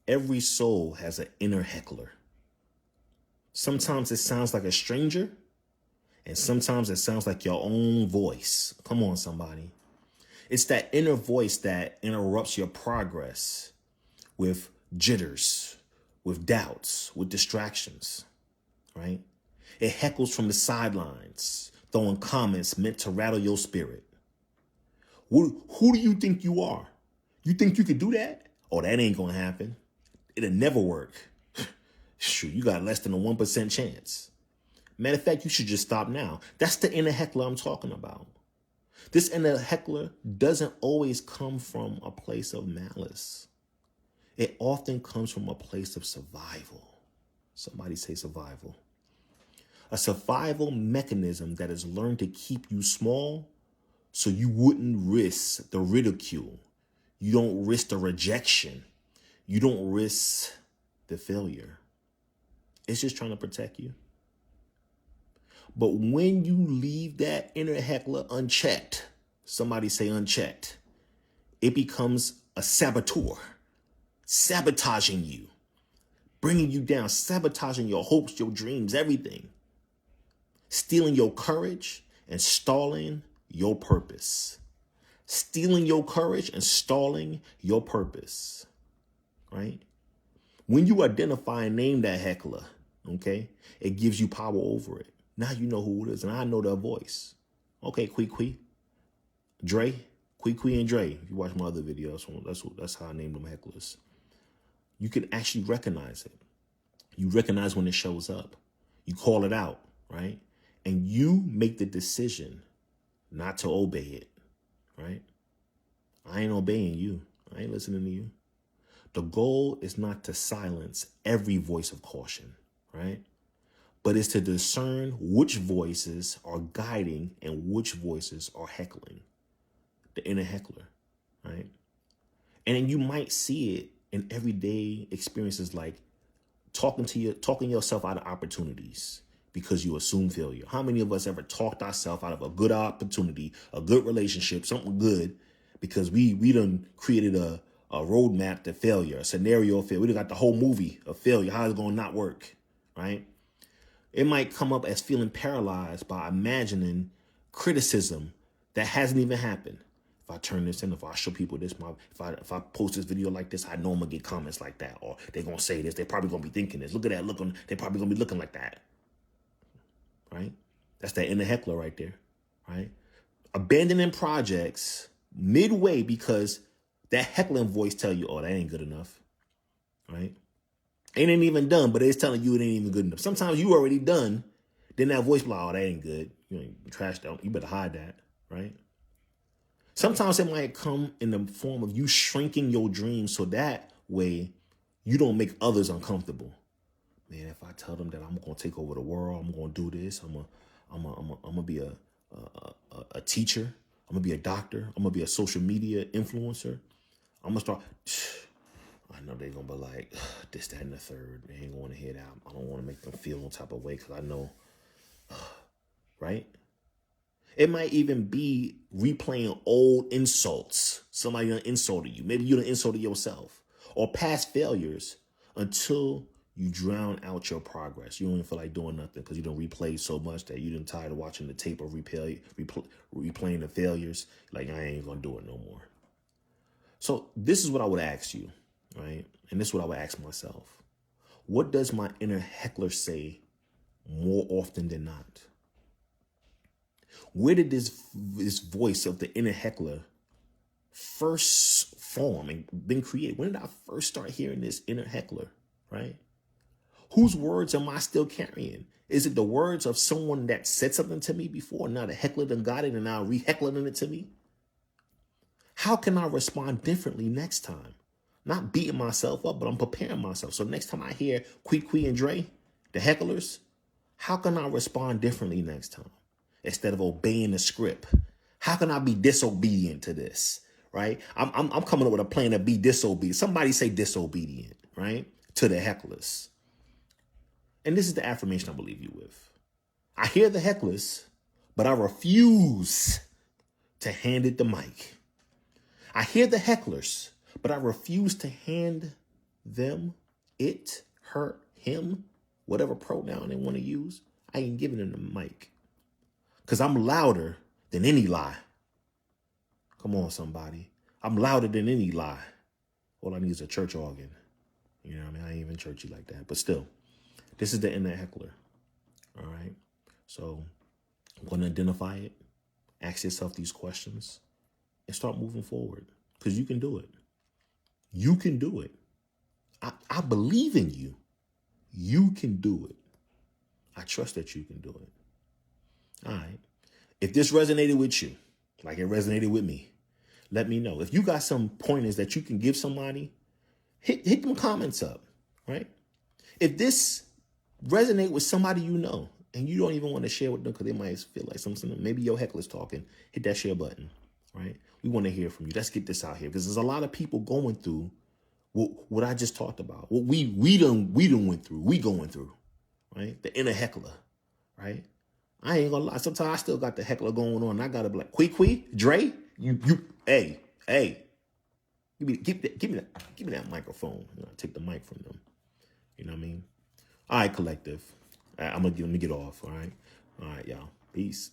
every soul has an inner heckler. Sometimes it sounds like a stranger, and sometimes it sounds like your own voice. Come on, somebody. It's that inner voice that interrupts your progress with jitters, with doubts, with distractions, right? It heckles from the sidelines, throwing comments meant to rattle your spirit. Who do you think you are? You think you could do that? Oh, that ain't gonna happen. It'll never work. Shoot, you got less than a 1% chance. Matter of fact, you should just stop now. That's the inner heckler I'm talking about. This inner heckler doesn't always come from a place of malice. It often comes from a place of survival. Somebody say survival. A survival mechanism that is learned to keep you small so you wouldn't risk the ridicule. You don't risk the rejection. You don't risk the failure. It's just trying to protect you. But when you leave that inner heckler unchecked, somebody say unchecked, it becomes a saboteur, sabotaging you, bringing you down, sabotaging your hopes, your dreams, everything, stealing your courage and stalling your purpose, stealing your courage and stalling your purpose, right? When you identify and name that heckler, okay, it gives you power over it. Now you know who it is, and I know their voice. Okay, Quee, Dre, Quee and Dre. If you watch my other videos, that's how I named them hecklers. You can actually recognize it. You recognize when it shows up. You call it out, right? And you make the decision not to obey it, right? I ain't obeying you. I ain't listening to you. The goal is not to silence every voice of caution, right? But it's to discern which voices are guiding and which voices are heckling. The inner heckler, right? And then you might see it in everyday experiences like talking yourself out of opportunities because you assume failure. How many of us ever talked ourselves out of a good opportunity, a good relationship, something good, because we done created a roadmap to failure, a scenario of failure. We done got the whole movie of failure, how it's going to not work, right? It might come up as feeling paralyzed by imagining criticism that hasn't even happened. If I turn this in, if I show people this, if I post this video like this, I know I'm going to get comments like that. Or they're going to say this. They're probably going to be thinking this. Look at that. They're probably going to be looking like that. Right? That's that inner heckler right there. Right? Abandoning projects midway because that heckling voice tell you, oh, that ain't good enough. Right? It ain't even done, but it's telling you it ain't even good enough. Sometimes you already done. Then that voice be like, oh, that ain't good. You ain't trashed out. You better hide that. Right? Sometimes it might come in the form of you shrinking your dreams so that way you don't make others uncomfortable. Man, if I tell them that I'm going to take over the world, I'm going to do this, I'm going to be a teacher, I'm going to be a doctor, I'm going to be a social media influencer, I'm going to start, I know they're going to be like, this, that, and the third. They ain't going to hear that. I don't want to make them feel no type of way because I know, right? It might even be replaying old insults. Somebody done insulted you. Maybe you done insulted yourself. Or past failures until you drown out your progress. You don't even feel like doing nothing because you done replayed so much that you done tired of watching the tape of replaying the failures. Like, I ain't going to do it no more. So this is what I would ask you, right? And this is what I would ask myself. What does my inner heckler say more often than not? Where did this voice of the inner heckler first form and been created? When did I first start hearing this inner heckler, right? Whose words am I still carrying? Is it the words of someone that said something to me before? Now the heckler done got it and now re-heckling it to me? How can I respond differently next time? Not beating myself up, but I'm preparing myself. So next time I hear Quee and Dre, the hecklers, how can I respond differently next time? Instead of obeying the script, how can I be disobedient to this? Right? I'm coming up with a plan to be disobedient. Somebody say disobedient, right? To the hecklers. And this is the affirmation I will leave you with. I hear the hecklers, but I refuse to hand it the mic. I hear the hecklers, but I refuse to hand them, it, her, him, whatever pronoun they want to use, I ain't giving them the mic. Because I'm louder than any lie. Come on, somebody. I'm louder than any lie. All I need is a church organ. You know what I mean? I ain't even churchy like that. But still, this is the inner heckler. All right? So I'm going to identify it. Ask yourself these questions. And start moving forward. Because you can do it. You can do it. I believe in you. You can do it. I trust that you can do it. All right. If this resonated with you, like it resonated with me, let me know. If you got some pointers that you can give somebody, hit them comments up, right? If this resonate with somebody you know, and you don't even want to share with them because they might feel like something, maybe your heckler's talking, hit that share button, right? We want to hear from you. Let's get this out here because there's a lot of people going through what I just talked about. What we done went through. We going through, right? The inner heckler, right? I ain't gonna lie. Sometimes I still got the heckler going on. I gotta be like, Quee, Dre, hey, give me that microphone. You know, take the mic from them. You know what I mean? All right, collective. Let me get off. All right, y'all. Peace.